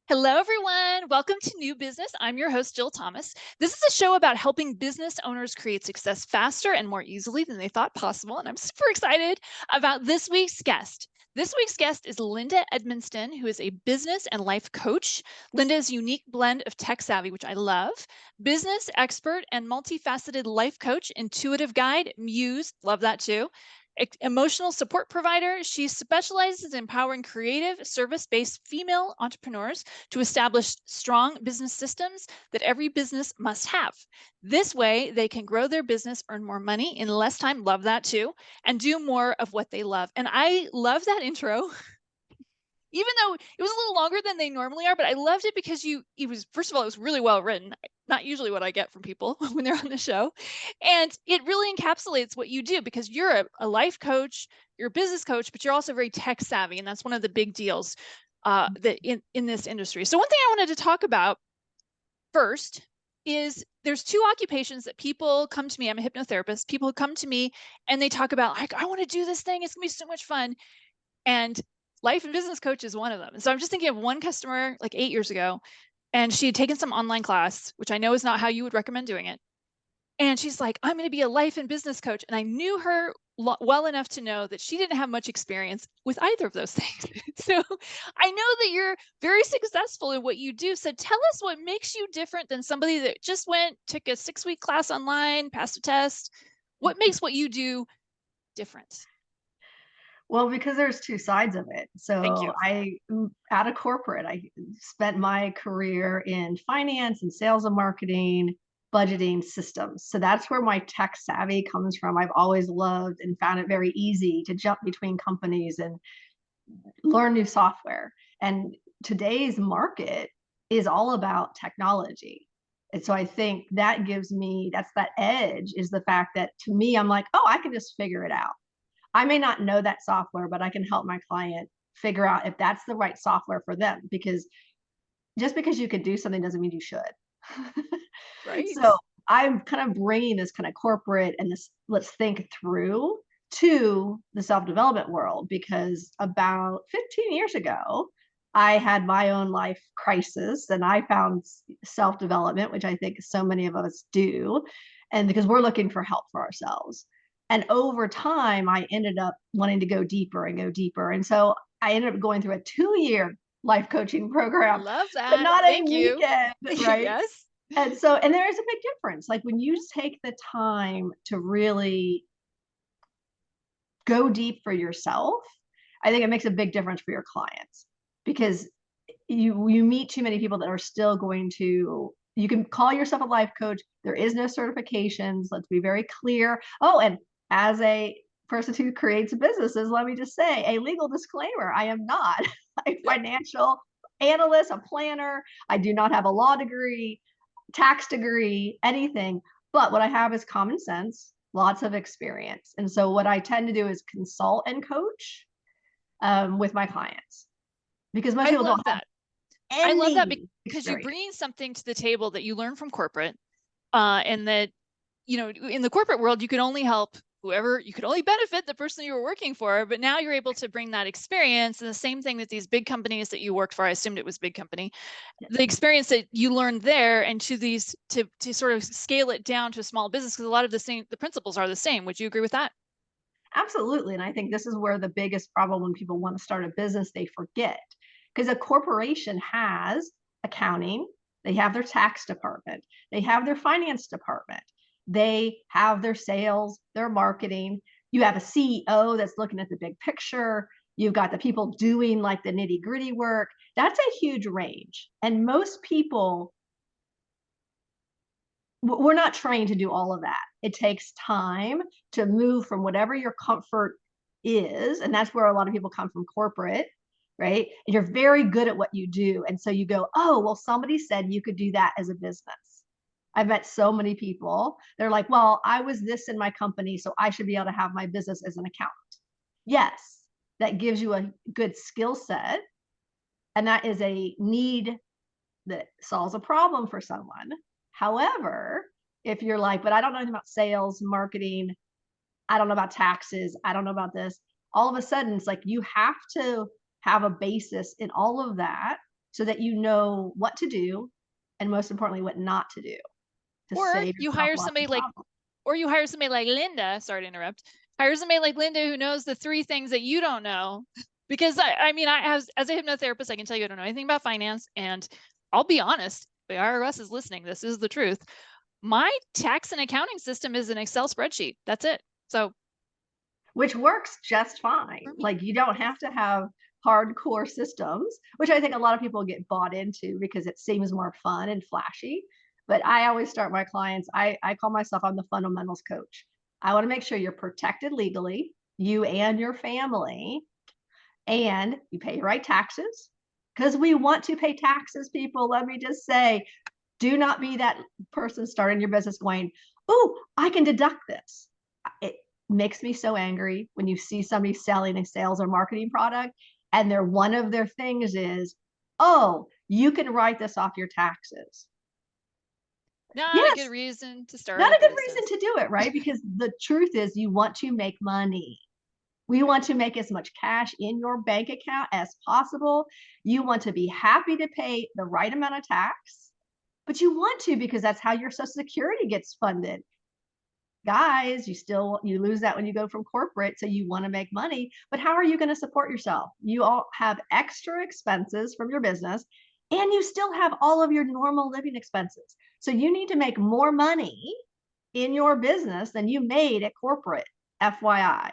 Hello, everyone. Welcome to New Business. I'm your host, Jill Thomas. This is a show about helping business owners create success faster and more easily than they thought possible. And I'm super excited about this week's guest. This week's guest is Linda Edmiston, who is a business and life coach. Linda's unique blend of tech savvy, which I love, business expert and multifaceted life coach, intuitive guide, muse, love that too, emotional support provider. She specializes in empowering creative, service-based female entrepreneurs to establish strong business systems that every business must have. This way, they can grow their business, earn more money in less time, love that too, and do more of what they love. And I love that intro. Even though it was a little longer than they normally are, but I loved it because it was, first of all, it was really well written. Not usually what I get from people when they're on the show. And it really encapsulates what you do because you're a life coach, you're a business coach, but you're also very tech savvy. And that's one of the big deals that in this industry. So one thing I wanted to talk about first is there's two occupations that people come to me. I'm a hypnotherapist. People come to me and they talk about, like, I want to do this thing. It's gonna be so much fun. And life and business coach is one of them. And so I'm just thinking of one customer like 8 years ago, and she had taken some online class, which I know is not how you would recommend doing it. And she's like, I'm going to be a life and business coach. And I knew her well enough to know that she didn't have much experience with either of those things. So I know that you're very successful in what you do. So tell us what makes you different than somebody that just took a 6-week class online, passed a test. What makes what you do different? Well, because there's two sides of it. Thank you. So out of corporate, I spent my career in finance and sales and marketing, budgeting systems. So that's where my tech savvy comes from. I've always loved and found it very easy to jump between companies and learn new software. And today's market is all about technology. And so I think that that's that edge, is the fact that to me, I'm like, oh, I can just figure it out. I may not know that software, but I can help my client figure out if that's the right software for them, because just because you could do something doesn't mean you should. Right. So I'm kind of bringing this kind of corporate and this let's think through to the self-development world, because about 15 years ago, I had my own life crisis and I found self-development, which I think so many of us do. And because we're looking for help for ourselves. And over time, I ended up wanting to go deeper and go deeper. And so I ended up going through a 2-year life coaching program, Love but that. not a Thank you. weekend, right? Yes. And there is a big difference. Like when you take the time to really go deep for yourself, I think it makes a big difference for your clients, because you meet too many people that are still going to, you can call yourself a life coach. There is no certifications. Let's be very clear. Oh, and as a person who creates businesses, let me just say a legal disclaimer. I am not a financial analyst, a planner. I do not have a law degree, tax degree, anything. But what I have is common sense, lots of experience. And so what I tend to do is consult and coach with my clients, because most I people love don't have that. I love that any because you're experience. bringing something to the table that you learn from corporate, and that, in the corporate world, you could only help whoever, you could only benefit the person you were working for, but now you're able to bring that experience, and the same thing that these big companies that you worked for, I assumed it was big company, the experience that you learned there, and to sort of scale it down to a small business, because a lot of the principles are the same. Would you agree with that? Absolutely. And I think this is where the biggest problem, when people want to start a business, they forget. Because a corporation has accounting, they have their tax department, they have their finance department, they have their sales, their marketing. You have a CEO that's looking at the big picture. You've got the people doing like the nitty gritty work. That's a huge range. And most people, we're not trained to do all of that. It takes time to move from whatever your comfort is. And that's where a lot of people come from corporate, right? And you're very good at what you do. And so you go, oh, well, somebody said you could do that as a business. I've met so many people. They're like, well, I was this in my company, so I should be able to have my business as an accountant. Yes, that gives you a good skill set. And that is a need that solves a problem for someone. However, if you're like, but I don't know anything about sales, marketing, I don't know about taxes, I don't know about this, all of a sudden it's like you have to have a basis in all of that so that you know what to do and most importantly, what not to do to Or save you yourself hire lots somebody of like, problems. or you hire somebody like Linda, sorry to interrupt, hire somebody like Linda who knows the 3 things that you don't know. Because I mean, as a hypnotherapist, I can tell you I don't know anything about finance. And I'll be honest, the IRS is listening. This is the truth. My tax and accounting system is an Excel spreadsheet. That's it. So, which works just fine. Like you don't have to have hardcore systems, which I think a lot of people get bought into because it seems more fun and flashy. But I always start my clients, I call myself, I'm the fundamentals coach. I want to make sure you're protected legally, you and your family, and you pay your right taxes because we want to pay taxes, people. Let me just say, do not be that person starting your business going, oh, I can deduct this. It makes me so angry when you see somebody selling a sales or marketing product and one of their things is, oh, you can write this off your taxes. not a good Yes, reason to start not a a good business. reason to do it, right? Because the truth is you want to make money. We want to make as much cash in your bank account as possible. You want to be happy to pay the right amount of tax, but you want to because that's how your Social Security gets funded. Guys, you lose that when you go from corporate, so you want to make money, but how are you going to support yourself? You all have extra expenses from your business and you still have all of your normal living expenses. So you need to make more money in your business than you made at corporate, FYI,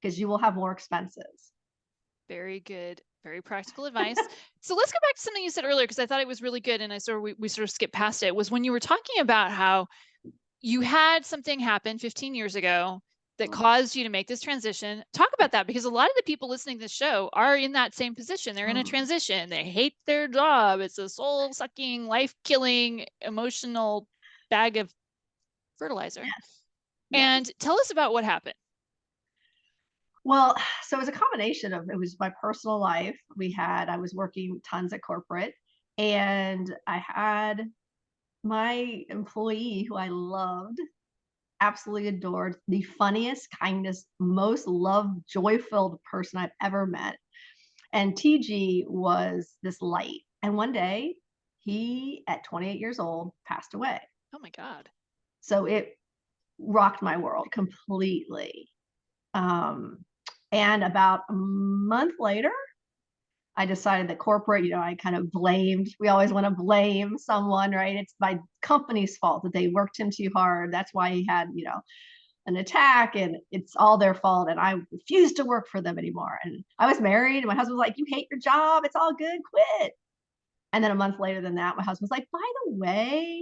because you will have more expenses. Very good. Very practical advice. So let's go back to something you said earlier, because I thought it was really good. And we sort of skipped past it, was when you were talking about how you had something happen 15 years ago that caused you to make this transition. Talk about that, because a lot of the people listening to this show are in that same position. They're in a transition. They hate their job. It's a soul sucking, life killing, emotional bag of fertilizer. Yes. And tell us about what happened. Well, so it was a combination of, it was my personal life. I was working tons at corporate and I had my employee who I loved, absolutely adored, the funniest, kindest, most loved, joy-filled person I've ever met. And TG was this light. And one day he, at 28 years old, passed away. Oh my God. So it rocked my world completely. And about a month later, I decided that corporate, I kind of we always want to blame someone, right? It's my company's fault that they worked him too hard. That's why he had, an attack and it's all their fault. And I refused to work for them anymore. And I was married and my husband was like, you hate your job. It's all good. Quit. And then a month later than that, my husband was like, by the way,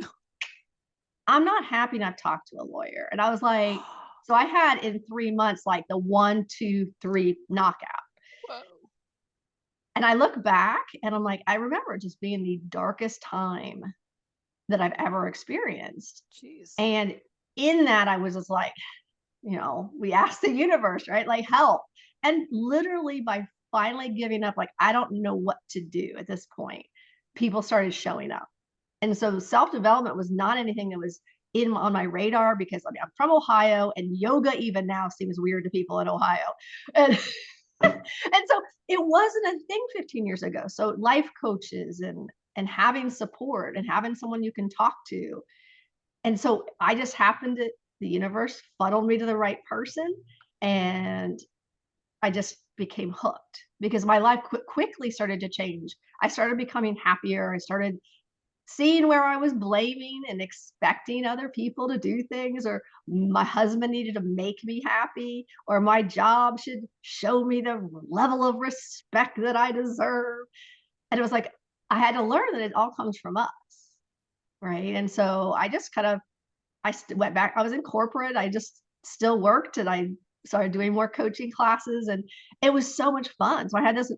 I'm not happy and I've talked to a lawyer. And I was like, so I had in 3 months, like the 1, 2, 3 knockout. Whoa. And I look back and I'm like, I remember it just being the darkest time that I've ever experienced. Jeez. And in that, I was just like, we asked the universe, right? Like, help. And literally by finally giving up, like, I don't know what to do at this point, people started showing up. And so self-development was not anything that was on my radar because I mean, I'm from Ohio and yoga even now seems weird to people in Ohio. And and so it wasn't a thing 15 years ago. So life coaches and having support and having someone you can talk to. And so I just happened to, the universe funneled me to the right person and I just became hooked because my life quickly started to change. I started becoming happier. I started seeing where I was blaming and expecting other people to do things, or my husband needed to make me happy, or my job should show me the level of respect that I deserve. And it was like, I had to learn that it all comes from us. Right. And so I just kind of, went back. I was in corporate. I just still worked and I started doing more coaching classes and it was so much fun. So I had this,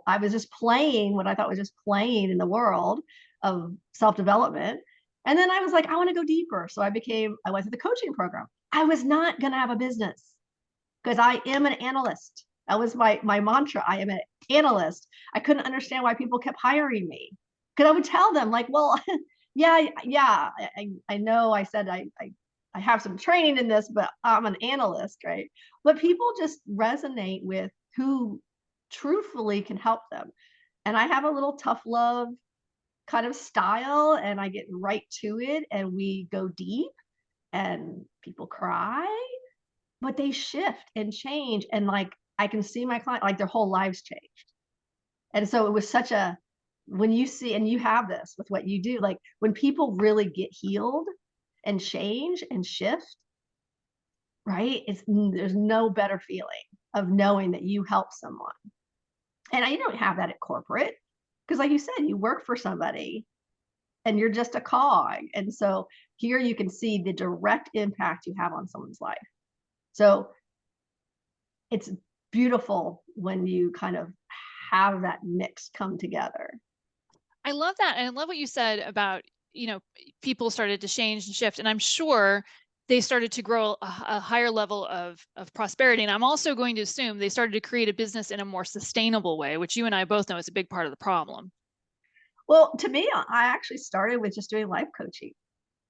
I was just playing what I thought was just playing in the world of self-development. And then I was like, I want to go deeper. So I went to the coaching program. I was not going to have a business because I am an analyst. That was my mantra. I am an analyst. I couldn't understand why people kept hiring me because I would tell them like, well, yeah, I know I said I have some training in this, but I'm an analyst, right? But people just resonate with who truthfully can help them. And I have a little tough love kind of style, and I get right to it, and we go deep, and people cry, but they shift and change. And like, I can see my client, like their whole lives changed. And so it was such a, when you see, and you have this with what you do, like when people really get healed and change and shift, right? There's no better feeling of knowing that you help someone. And I don't have that at corporate because, like you said, you work for somebody and you're just a cog. And so here you can see the direct impact you have on someone's life. So it's beautiful when you kind of have that mix come together. I love that. And I love what you said about, people started to change and shift. And I'm sure they started to grow a higher level of prosperity. And I'm also going to assume they started to create a business in a more sustainable way, which you and I both know is a big part of the problem. Well, to me, I actually started with just doing life coaching,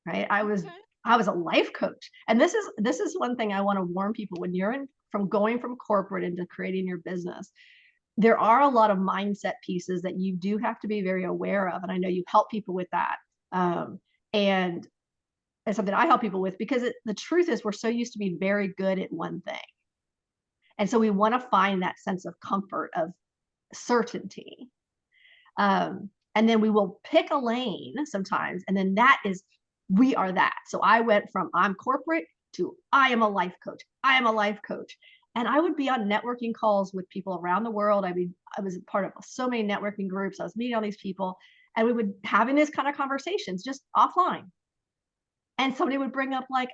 right? I was a life coach. And this is one thing I want to warn people when you're from going from corporate into creating your business. There are a lot of mindset pieces that you do have to be very aware of. And I know you help people with that. And it's something I help people with because the truth is we're so used to being very good at one thing. And so we want to find that sense of comfort, of certainty. And then we will pick a lane sometimes. And then we are that. So I went from I'm corporate to I am a life coach. I am a life coach. And I would be on networking calls with people around the world. I mean, I was part of so many networking groups. I was meeting all these people, and we would having this kind of conversations just offline. And somebody would bring up like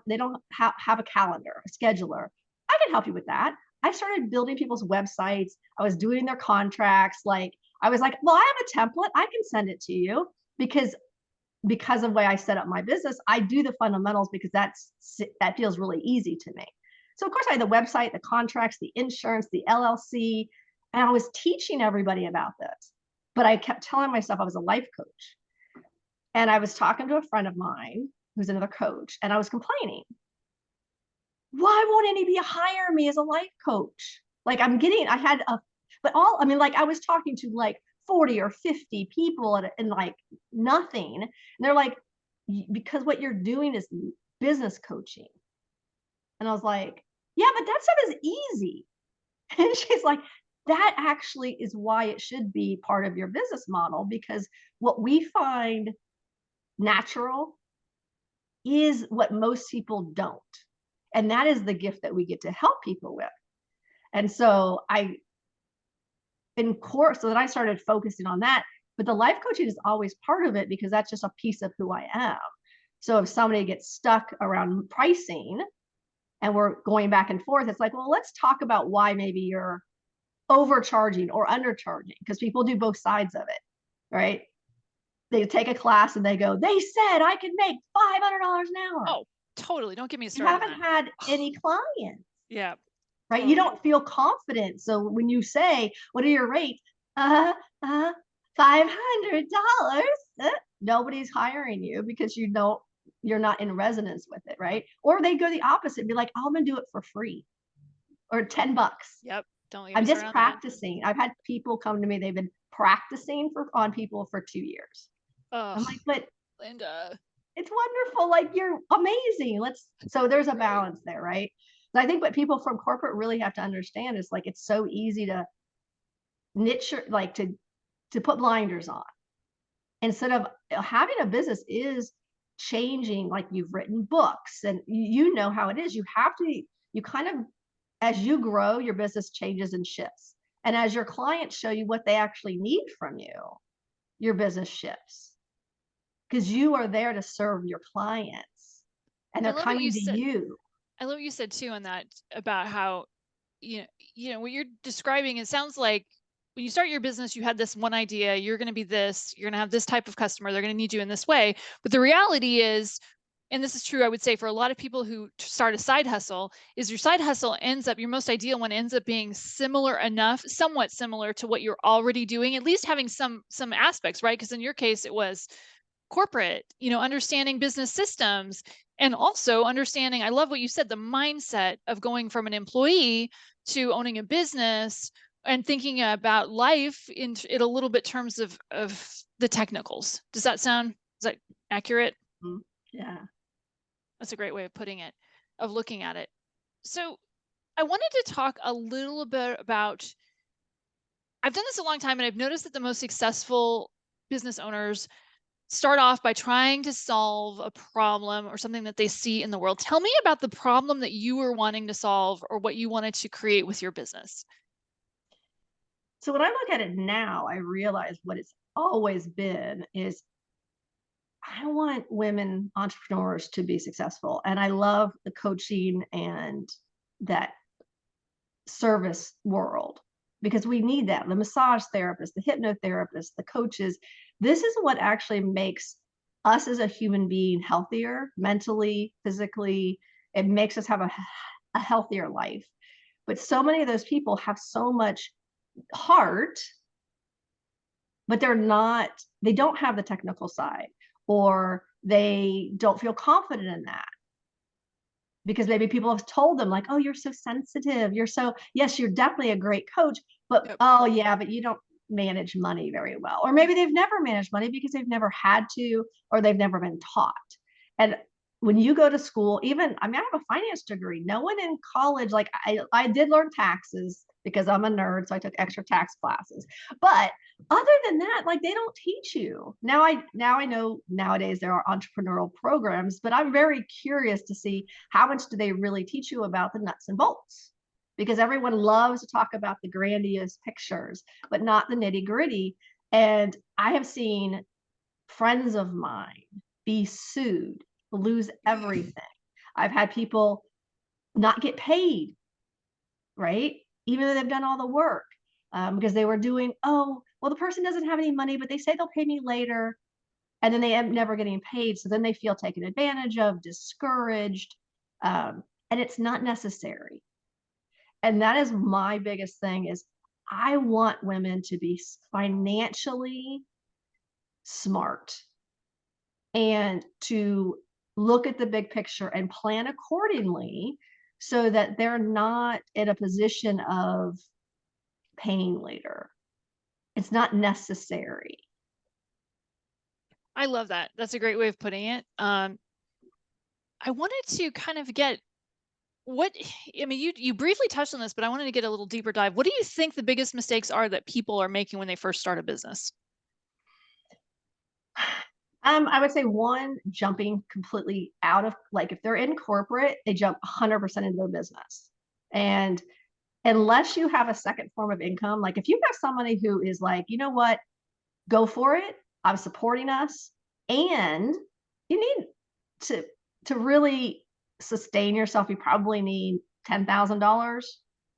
they don't have a calendar, a scheduler. I can help you with that. I started building people's websites. I was doing their contracts. Like I was like, well, I have a template. I can send it to you because of the way I set up my business. I do the fundamentals because that feels really easy to me. So of course I had the website, the contracts, the insurance, the LLC, and I was teaching everybody about this. But I kept telling myself I was a life coach. And I was talking to a friend of mine who's another coach, and I was complaining. Why won't anybody hire me as a life coach? Like I was talking to like 40 or 50 people and like nothing. And they're like, because what you're doing is business coaching. And I was like, yeah, but that stuff is easy. And she's like, that actually is why it should be part of your business model, because what we find natural is what most people don't. And that is the gift that we get to help people with. And so so then I started focusing on that. But the life coaching is always part of it because that's just a piece of who I am. So if somebody gets stuck around pricing and we're going back and forth, it's like, well, let's talk about why maybe you're overcharging or undercharging, because people do both sides of it, right? They take a class and they go, they said I could make $500 an hour. Oh, totally. Don't get me started. You haven't had any clients. Yeah. Right. Totally. You don't feel confident. So when you say, what are your rates? $500. Nobody's hiring you because you're not in resonance with it. Right. Or they go the opposite and be like, I'm going to do it for free or $10. Yep. I'm just practicing. I've had people come to me. They've been practicing on people for 2 years. I'm like, but Linda, it's wonderful. Like you're amazing. So there's a balance there, right? So I think what people from corporate really have to understand is like, it's so easy to niche, like to put blinders on instead of having a business is changing. Like you've written books and you know how it is. You kind of, as you grow, your business changes and shifts. And as your clients show you what they actually need from you, your business shifts. Because you are there to serve your clients and they're coming to you. I love what you said too on that about how, what you're describing, it sounds like when you start your business, you had this one idea, you're going to be this, you're going to have this type of customer, they're going to need you in this way. But the reality is, and this is true, I would say for a lot of people who start a side hustle, is your side hustle your most ideal one ends up being somewhat similar to what you're already doing, at least having some aspects, right? Because in your case, it was corporate, understanding business systems and also understanding, I love what you said, the mindset of going from an employee to owning a business and thinking about life in a little bit terms of the technicals. Is that accurate? Mhm. Yeah. That's a great way of putting it, of looking at it. So I wanted to talk a little bit about, I've done this a long time and I've noticed that the most successful business owners start off by trying to solve a problem or something that they see in the world. Tell me about the problem that you were wanting to solve or what you wanted to create with your business. So when I look at it now, I realize what it's always been is I want women entrepreneurs to be successful. And I love the coaching and that service world because we need that. The massage therapist, the hypnotherapist, the coaches. This is what actually makes us as a human being healthier mentally, physically. It makes us have a healthier life. But so many of those people have so much heart, but they don't have the technical side, or they don't feel confident in that because maybe people have told them like, oh, you're so sensitive, you're so, yes, you're definitely a great coach, but Yep. oh yeah, but you don't manage money very well, or maybe they've never managed money because they've never had to, or they've never been taught. And when you go to school, even, I mean, I have a finance degree. No one in college, like I did learn taxes because I'm a nerd, so I took extra tax classes. But other than that, like they don't teach you. Now I know nowadays there are entrepreneurial programs, but I'm very curious to see how much do they really teach you about the nuts and bolts? Because everyone loves to talk about the grandiose pictures, but not the nitty gritty. And I have seen friends of mine be sued, lose everything. I've had people not get paid, right? Even though they've done all the work, because they were doing, oh, well, the person doesn't have any money, but they say they'll pay me later. And then they end never getting paid. So then they feel taken advantage of, discouraged. And it's not necessary. And that is my biggest thing is I want women to be financially smart and to look at the big picture and plan accordingly so that they're not in a position of paying later. It's not necessary. I love that. That's a great way of putting it. I wanted to kind of get what, I mean, you briefly touched on this, but I wanted to get a little deeper dive. What do you think the biggest mistakes are that people are making when they first start a business? I would say one, jumping completely out of, like, if they're in corporate, they jump 100% into their business. And unless you have a second form of income, like if you have somebody who is like, you know what, go for it, I'm supporting us, and you need to to really sustain yourself, you probably need $10,000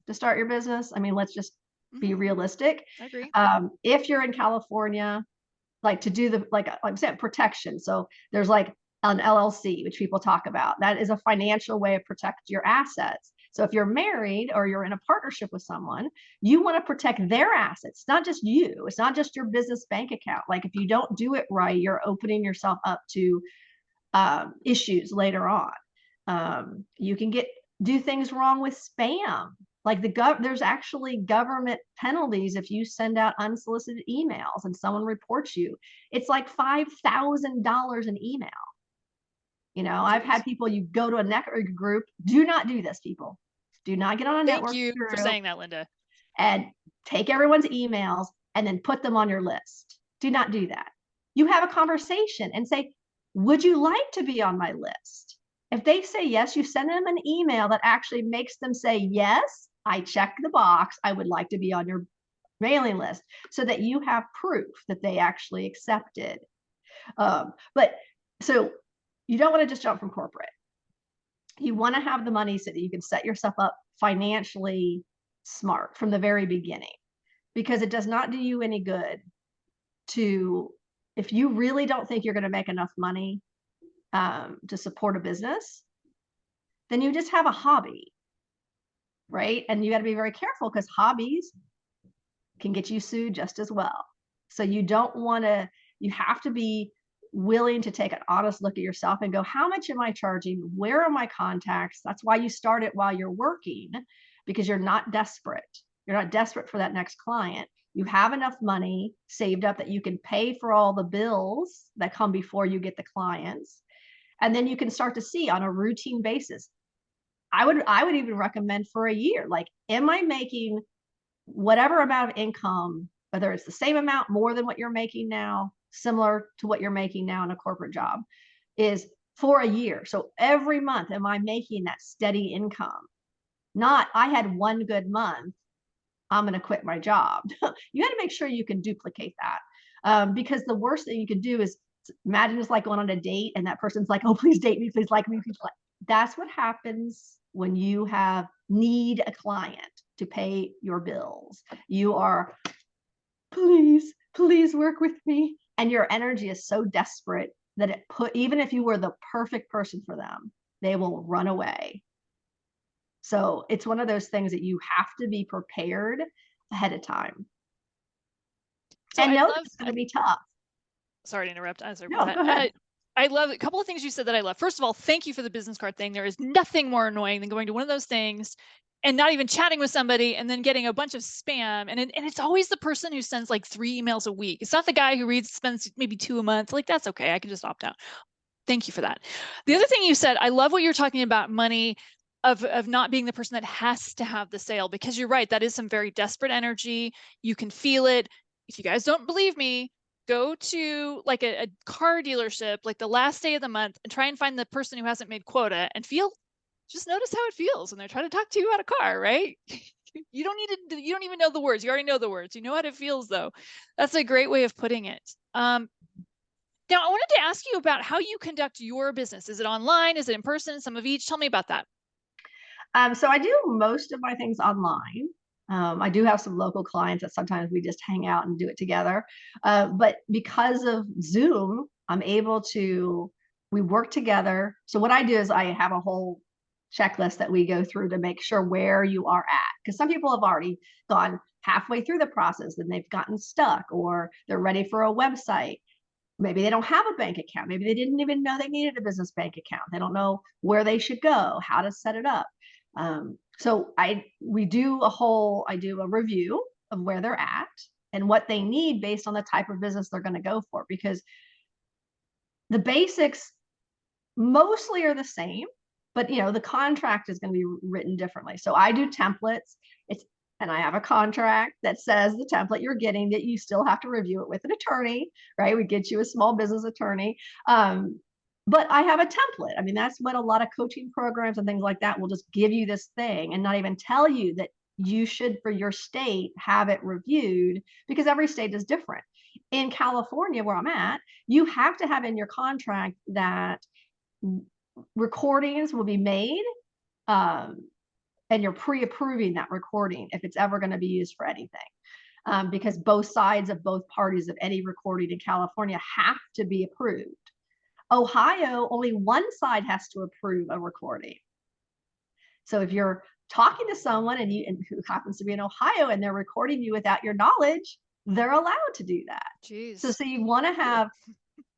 to start your business. I mean, let's just be Mhm. realistic. I agree. If you're in California, like to do the, like I'm saying, protection. So there's like an LLC, which people talk about. That is a financial way of protect your assets. So if you're married or you're in a partnership with someone, you want to protect their assets, not just you. It's not just your business bank account. Like if you don't do it right, you're opening yourself up to issues later on. You can do things wrong with spam. Like there's actually government penalties if you send out unsolicited emails and someone reports you. It's like $5,000 an email. You know, I've had Jeez. people, you go to a network group. Do not do this, people. Do not get on a Thank network you for group saying that, Linda. and take everyone's emails and then put them on your list. Do not do that. You have a conversation and say, would you like to be on my list? If they say yes, you send them an email that actually makes them say, yes, I check the box. I would like to be on your mailing list so that you have proof that they actually accepted. But so you don't want to just jump from corporate. You want to have the money so that you can set yourself up financially smart from the very beginning, because it does not do you any good to, if you really don't think you're going to make enough money to support a business, then you just have a hobby, right? And you got to be very careful because hobbies can get you sued just as well. So you don't want to, you have to be willing to take an honest look at yourself and go, how much am I charging? Where are my contacts? That's why you start it while you're working, because you're not desperate. You're not desperate for that next client. You have enough money saved up that you can pay for all the bills that come before you get the clients. And then you can start to see on a routine basis. I would even recommend for a year, like, am I making whatever amount of income, whether it's the same amount, more than what you're making now, similar to what you're making now in a corporate job, is for a year. So every month, am I making that steady income? Not, I had one good month, I'm going to quit my job. You got to make sure you can duplicate that. Because the worst thing you could do is, imagine it's like going on a date and that person's like, oh, please date me, please like me, please like. That's what happens when you need a client to pay your bills. You are, please work with me. And your energy is so desperate that even if you were the perfect person for them, they will run away. So it's one of those things that you have to be prepared ahead of time. So and know it's going to be tough. Sorry to interrupt. No, go ahead. I love a couple of things you said that I love. First of all, thank you for the business card thing. There is nothing more annoying than going to one of those things and not even chatting with somebody and then getting a bunch of spam. And it's always the person who sends like 3 emails a week. It's not the guy who spends maybe 2 a month. Like, that's okay. I can just opt out. Thank you for that. The other thing you said, I love what you're talking about money, of not being the person that has to have the sale, because you're right. That is some very desperate energy. You can feel it. If you guys don't believe me, go to like a car dealership, like the last day of the month, and try and find the person who hasn't made quota and just notice how it feels when they're trying to talk to you about a car, right? You don't even know the words. You already know the words. You know how it feels though. That's a great way of putting it. Now I wanted to ask you about how you conduct your business. Is it online? Is it in person? Some of each? Tell me about that. So I do most of my things online. I do have some local clients that sometimes we just hang out and do it together. But because of Zoom, we work together. So what I do is I have a whole checklist that we go through to make sure where you are at. Because some people have already gone halfway through the process and they've gotten stuck, or they're ready for a website. Maybe they don't have a bank account. Maybe they didn't even know they needed a business bank account. They don't know where they should go, how to set it up. So I do a review of where they're at and what they need based on the type of business they're going to go for, because the basics mostly are the same, but the contract is going to be written differently. So I do templates. And I have a contract that says the template you're getting, that you still have to review it with an attorney, right? We get you a small business attorney. But I have a template. I mean, that's what a lot of coaching programs and things like that will just give you, this thing, and not even tell you that you should, for your state, have it reviewed, because every state is different. In California, where I'm at, you have to have in your contract that recordings will be made, and you're pre-approving that recording if it's ever going to be used for anything, because both sides of both parties of any recording in California have to be approved. Ohio, only one side has to approve a recording. So if you're talking to someone and who happens to be in Ohio and they're recording you without your knowledge, they're allowed to do that. Jeez. So you want to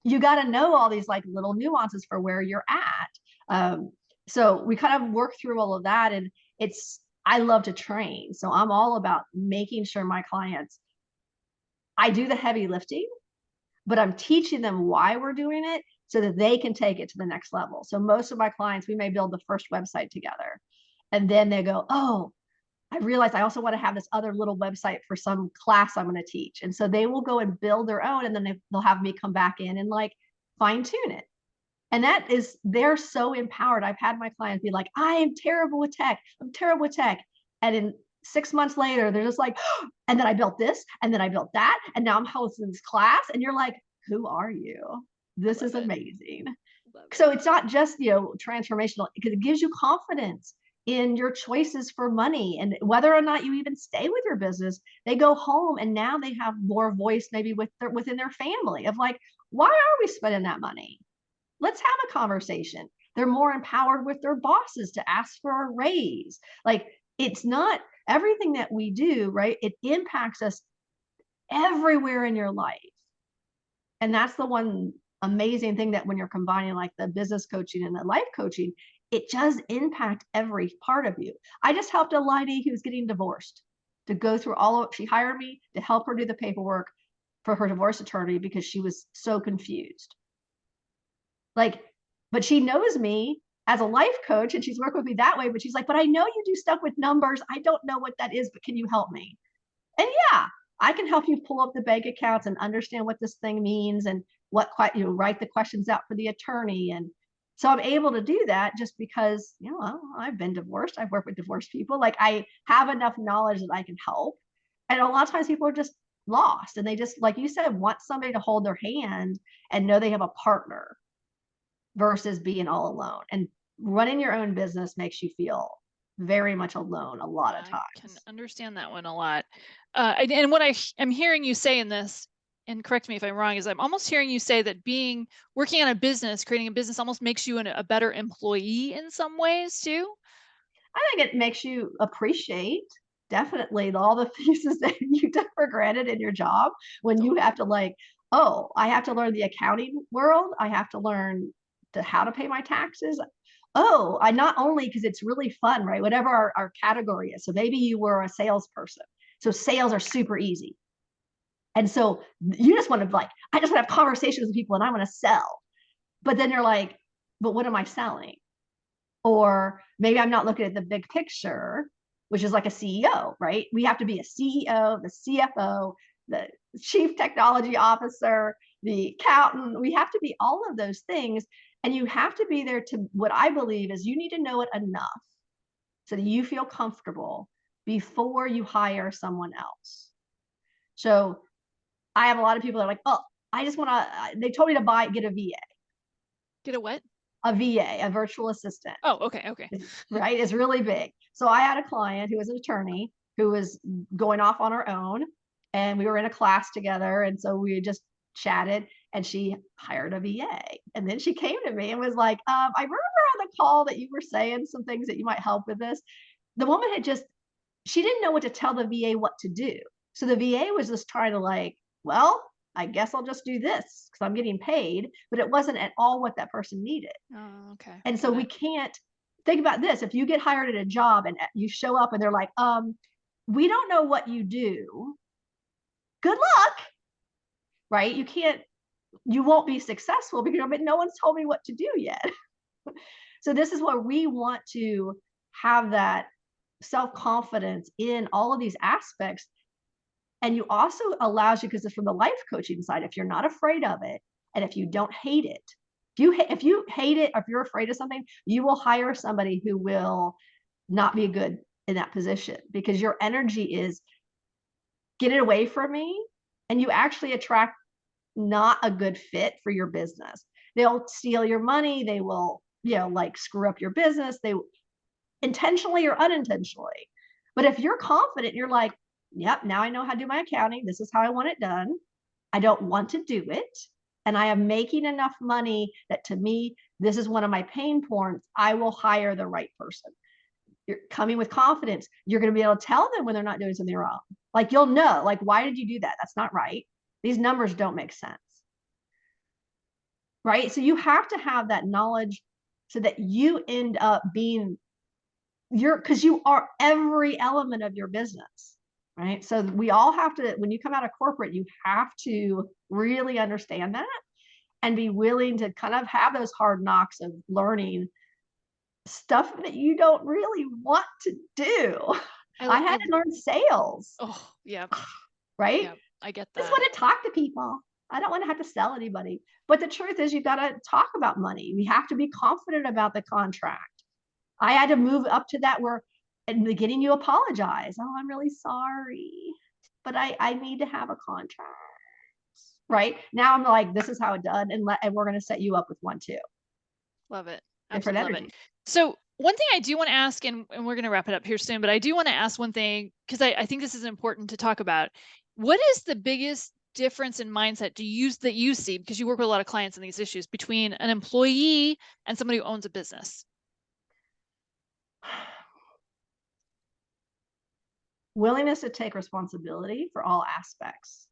you got to know all these like little nuances for where you're at. So we kind of work through all of that, and I love to train. So I'm all about making sure my clients, I do the heavy lifting, but I'm teaching them why we're doing it so that they can take it to the next level. So most of my clients, we may build the first website together, and then they go, oh, I realized I also want to have this other little website for some class I'm going to teach. And so they will go and build their own, and then they'll have me come back in and like fine tune it. And they're so empowered. I've had my clients be like, I am terrible with tech. I'm terrible with tech. And in 6 months later, they're just like, oh, and then I built this, and then I built that, and now I'm hosting this class. And you're like, who are you? This is amazing. So it's not just, transformational, because it gives you confidence in your choices for money, and whether or not you even stay with your business. They go home and now they have more voice, maybe within their family, of like, why are we spending that money? Let's have a conversation. They're more empowered with their bosses to ask for a raise. Like, it's not everything that we do, right? It impacts us everywhere in your life. And that's the one amazing thing, that when you're combining like the business coaching and the life coaching, it does impact every part of you. I just helped a lady who's getting divorced. to go through she hired me to help her do the paperwork for her divorce attorney because she was so confused. Like, but she knows me as a life coach and she's worked with me that way, but she's like, but I know you do stuff with numbers. I don't know what that is, but can you help me? And yeah, I can help you pull up the bank accounts and understand what this thing means and write the questions out for the attorney. And so I'm able to do that just because, I've been divorced. I've worked with divorced people. Like, I have enough knowledge that I can help. And a lot of times people are just lost and they just, like you said, want somebody to hold their hand and know they have a partner versus being all alone. And running your own business makes you feel very much alone a lot of times. I can understand that one a lot. And what I'm hearing you say in this, and correct me if I'm wrong, is I'm almost hearing you say that working on a business, creating a business almost makes you a better employee in some ways too. I think it makes you appreciate definitely all the pieces that you took for granted in your job when you have to I have to learn the accounting world. I have to learn how to pay my taxes. I not only because it's really fun, right? Whatever our category is. So maybe you were a salesperson. So sales are super easy. And so you just want to I just want to have conversations with people and I want to sell. But then you're like, but what am I selling? Or maybe I'm not looking at the big picture, which is like a CEO, right? We have to be a CEO, the CFO, the chief technology officer, the accountant. We have to be all of those things. And you have to be there to, what I believe is, you need to know it enough so that you feel comfortable before you hire someone else. So I have a lot of people that are like, oh, I just want to, they told me to get a VA. Get a what? A VA, a virtual assistant. Oh, okay. Right? It's really big. So I had a client who was an attorney who was going off on her own, and we were in a class together. And so we just chatted and she hired a VA. And then she came to me and was like, I remember on the call that you were saying some things that you might help with this. The woman she didn't know what to tell the VA what to do. So the VA was just trying to well, I guess I'll just do this because I'm getting paid, but it wasn't at all what that person needed. Oh, okay. And so we can't think about this. If you get hired at a job and you show up and they're like, we don't know what you do, good luck, right? You won't be successful because no one's told me what to do yet. So this is where we want to have that self-confidence in all of these aspects. And you also allows you, because it's from the life coaching side, if you're not afraid of it, and if you don't hate it, if you hate it, or if you're afraid of something, you will hire somebody who will not be good in that position, because your energy is, get it away from me. And you actually attract not a good fit for your business. They'll steal your money. They will, screw up your business. They intentionally or unintentionally. But if you're confident, you're like, yep, now I know how to do my accounting. This is how I want it done. I don't want to do it. And I am making enough money that, to me, this is one of my pain points. I will hire the right person. You're coming with confidence. You're going to be able to tell them when they're not doing something wrong. You'll know, why did you do that? That's not right. These numbers don't make sense. Right? So you have to have that knowledge so that you end up being because you are every element of your business. Right? So we all have to, when you come out of corporate, you have to really understand that and be willing to kind of have those hard knocks of learning stuff that you don't really want to do. I had to learn sales. Oh, yeah. Right? Yeah, I get that. I just want to talk to people. I don't want to have to sell anybody. But the truth is, you've got to talk about money. We have to be confident about the contract. I had to move up to that where in the beginning you apologize. Oh, I'm really sorry, but I need to have a contract. Right? Now I'm like, this is how it's done, and we're going to set you up with one too. Love it. Different Absolutely love energy. it. So one thing I do want to ask, and we're going to wrap it up here soon, but I do want to ask one thing, because I think this is important to talk about. What is the biggest difference in mindset that you see, because you work with a lot of clients on these issues, between an employee and somebody who owns a business? Willingness to take responsibility for all aspects,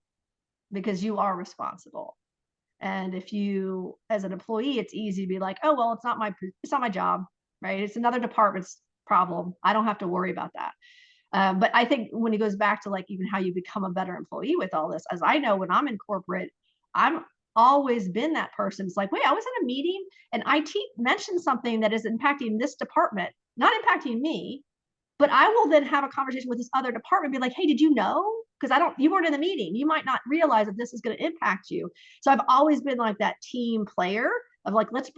because you are responsible. And if you, as an employee, it's easy to be like, oh, well, it's not my job, right? It's another department's problem. I don't have to worry about that. But I think when it goes back to like even how you become a better employee with all this, as I know when I'm in corporate, I'm always been that person. It's like, wait, I was in a meeting and IT mentioned something that is impacting this department, not impacting me, but I will then have a conversation with this other department, be like, hey, did you know? Because you weren't in the meeting. You might not realize that this is going to impact you. So I've always been like that team player of like, let's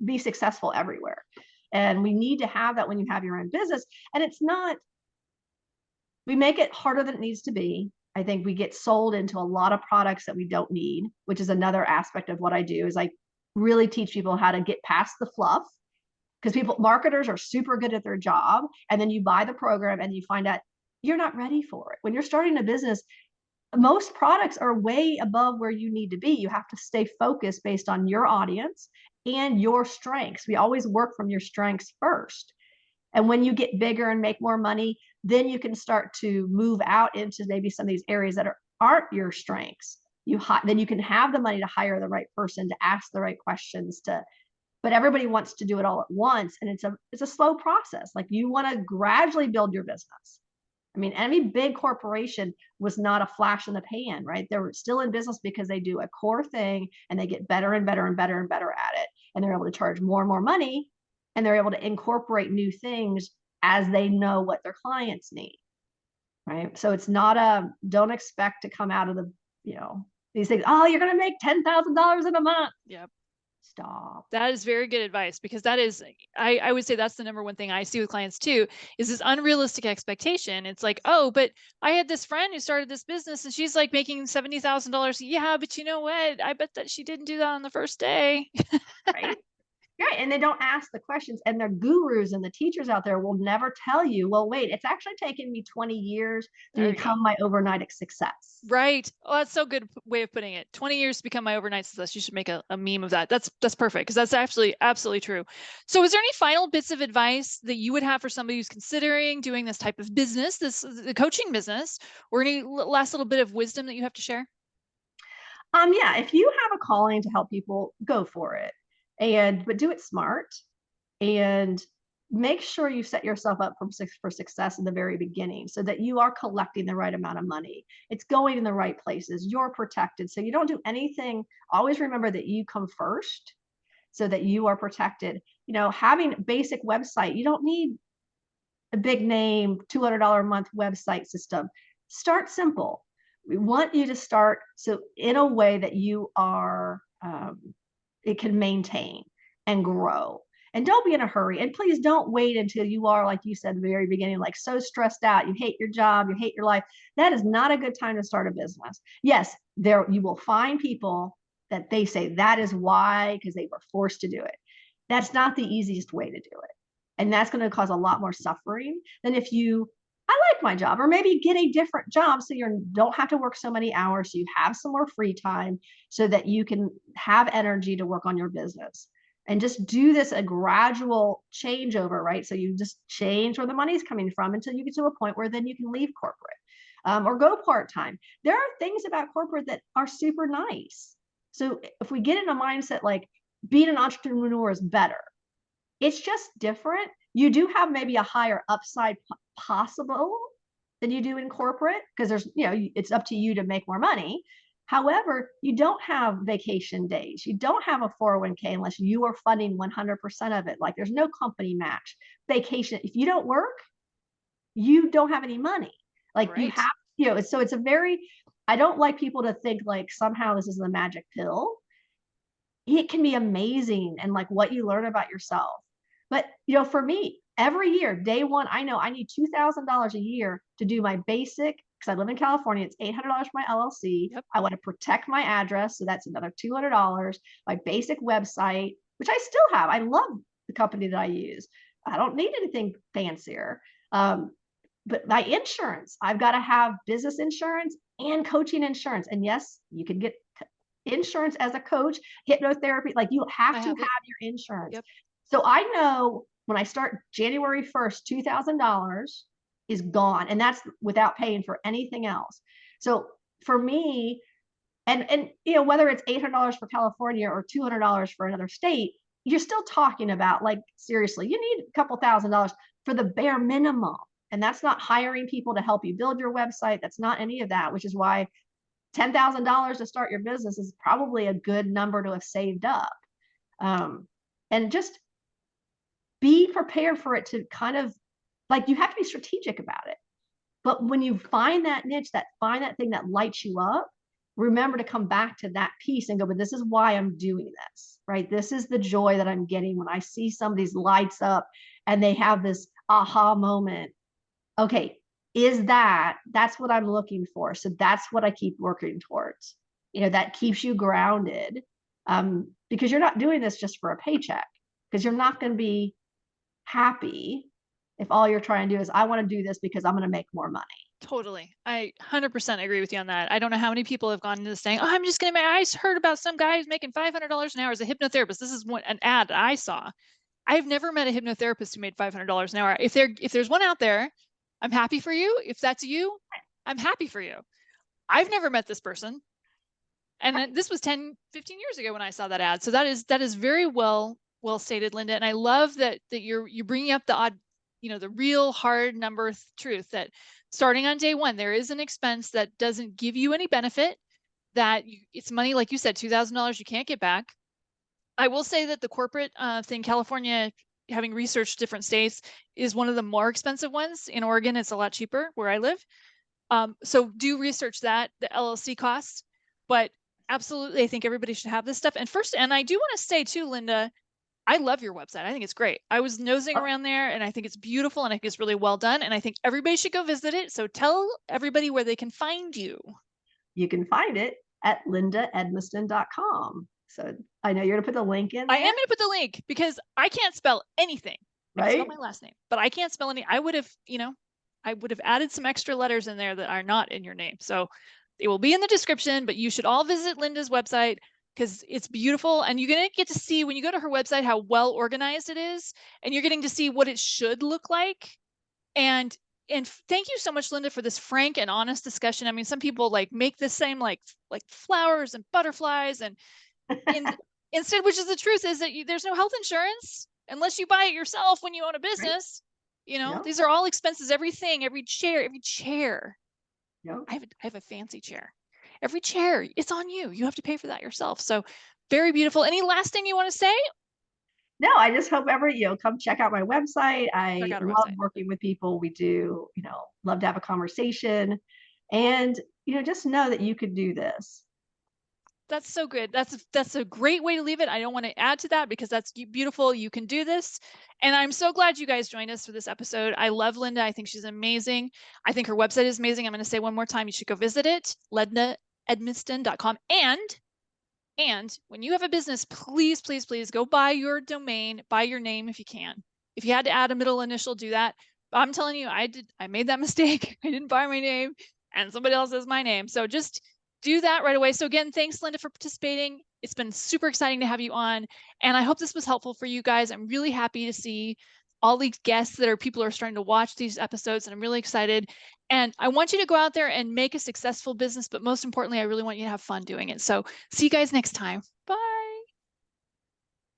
be successful everywhere. And we need to have that when you have your own business. And it's not, we make it harder than it needs to be. I think we get sold into a lot of products that we don't need, which is another aspect of what I do is I really teach people how to get past the fluff, because marketers are super good at their job. And then you buy the program and you find out you're not ready for it. When you're starting a business, most products are way above where you need to be. You have to stay focused based on your audience and your strengths. We always work from your strengths first. And when you get bigger and make more money, then you can start to move out into maybe some of these areas that aren't your strengths. Then you can have the money to hire the right person, to ask the right questions, but everybody wants to do it all at once. And it's a slow process. Like you want to gradually build your business. I mean, any big corporation was not a flash in the pan, right? They're still in business because they do a core thing and they get better and better and better and better at it. And they're able to charge more and more money, and they're able to incorporate new things as they know what their clients need, right? So it's not don't expect to come out of these things, oh, you're going to make $10,000 in a month. Yep. Stop. That is very good advice, because that is, I would say that's the number one thing I see with clients too, is this unrealistic expectation. It's like, oh, but I had this friend who started this business and she's like making $70,000. Yeah, but you know what? I bet that she didn't do that on the first day. Right. Right. And they don't ask the questions, and their gurus and the teachers out there will never tell you, well, wait, it's actually taken me 20 years to become my overnight success. Right. Oh, that's so good way of putting it. 20 years to become my overnight success. You should make a meme of that. That's perfect, because that's actually absolutely true. So is there any final bits of advice that you would have for somebody who's considering doing this type of business, the coaching business, or any last little bit of wisdom that you have to share? Yeah, if you have a calling to help people, go for it. But do it smart, and make sure you set yourself up for success in the very beginning, so that you are collecting the right amount of money. It's going in the right places. You're protected. So you don't do anything. Always remember that you come first so that you are protected. Having a basic website, you don't need a big name, $200 a month website system. Start simple. We want you to start so in a way that you are, it can maintain and grow. And don't be in a hurry. And please don't wait until you are, like you said at the very beginning, like so stressed out, you hate your job, you hate your life. That is not a good time to start a business. Yes, you will find people that they say that is why, because they were forced to do it. That's not the easiest way to do it. And that's going to cause a lot more suffering than if I like my job, or maybe get a different job so you don't have to work so many hours, so you have some more free time, so that you can have energy to work on your business. And just do this a gradual changeover, right? So you just change where the money's coming from until you get to a point where then you can leave corporate, or go part-time. There are things about corporate that are super nice. So if we get in a mindset like being an entrepreneur is better, it's just different. You do have maybe a higher upside possible than you do in corporate, because it's up to you to make more money. However, you don't have vacation days. You don't have a 401k unless you are funding 100% of it. Like there's no company match. Vacation, if you don't work, you don't have any money. Like right. You have, so I don't like people to think like somehow this is the magic pill. It can be amazing, and like what you learn about yourself. But, for me, every year, day one, I know I need $2,000 a year to do my basic, because I live in California. It's $800 for my LLC. Yep. I want to protect my address. So that's another $200. My basic website, which I still have. I love the company that I use. I don't need anything fancier. But my insurance, I've got to have business insurance and coaching insurance. And yes, you can get insurance as a coach, hypnotherapy. Like you have to have your insurance. Yep. So I know when I start January 1st, $2,000 is gone, and that's without paying for anything else. So for me, and whether it's $800 for California or $200 for another state, you're still talking about, like, seriously, you need a couple $1,000s for the bare minimum. And that's not hiring people to help you build your website. That's not any of that, which is why $10,000 to start your business is probably a good number to have saved up. And just be prepared for it to kind of, like, you have to be strategic about it. But when you find that niche, find that thing that lights you up, remember to come back to that piece and go, but this is why I'm doing this, right? This is the joy that I'm getting when I see somebody's lights up and they have this aha moment. Okay, that's what I'm looking for. So that's what I keep working towards. That keeps you grounded, because you're not doing this just for a paycheck, because you're not going to be happy if all you're trying to do is, I want to do this because I'm going to make more money. Totally. I 100% agree with you on that. I don't know how many people have gone into this saying, oh, I'm just going to make, I heard about some guy who's making $500 an hour as a hypnotherapist. This is an ad that I saw. I've never met a hypnotherapist who made $500 an hour. If there's one out there, I'm happy for you. If that's you, I'm happy for you. I've never met this person. And this was 10, 15 years ago when I saw that ad. So that is very well stated, Linda. And I love that you're bringing up the odd, the real hard number truth that starting on day one, there is an expense that doesn't give you any benefit, that it's money, like you said, $2,000 you can't get back. I will say that the corporate thing, California, having researched different states, is one of the more expensive ones. In Oregon, it's a lot cheaper where I live. So do research that, the LLC costs. But absolutely, I think everybody should have this stuff. And I do want to say too, Linda, I love your website. I think it's great. I was nosing around there and I think it's beautiful and I think it's really well done. And I think everybody should go visit it. So tell everybody where they can find you. You can find it at lindaedmiston.com. So I know you're going to put the link in there. I am going to put the link because I can't spell anything. I can spell my last name, but I can't spell any. I would have added some extra letters in there that are not in your name. So it will be in the description, but you should all visit Linda's website because it's beautiful. And you're going to get to see when you go to her website how well organized it is. And you're getting to see what it should look like. And thank you so much, Linda, for this frank and honest discussion. I mean, some people make this same like flowers and butterflies and instead, which is the truth, is that there's no health insurance unless you buy it yourself when you own a business. Right. These are all expenses, everything, every chair. Yep. I have a fancy chair. Every chair, it's on you. You have to pay for that yourself. So very beautiful. Any last thing you want to say? No, I just hope come check out my website. I love working with people. We do, love to have a conversation, and, just know that you could do this. That's so good. That's a great way to leave it. I don't want to add to that because that's beautiful. You can do this. And I'm so glad you guys joined us for this episode. I love Linda. I think she's amazing. I think her website is amazing. I'm going to say one more time, you should go visit it, lindaedmiston.com. And when you have a business, please, please, please go buy your domain, buy your name if you can. If you had to add a middle initial, do that. But I'm telling you, I made that mistake. I didn't buy my name and somebody else has my name. So just do that right away. So again, thanks, Linda, for participating. It's been super exciting to have you on. And I hope this was helpful for you guys. I'm really happy to see all these guests people are starting to watch these episodes, and I'm really excited. And I want you to go out there and make a successful business, but most importantly, I really want you to have fun doing it. So see you guys next time.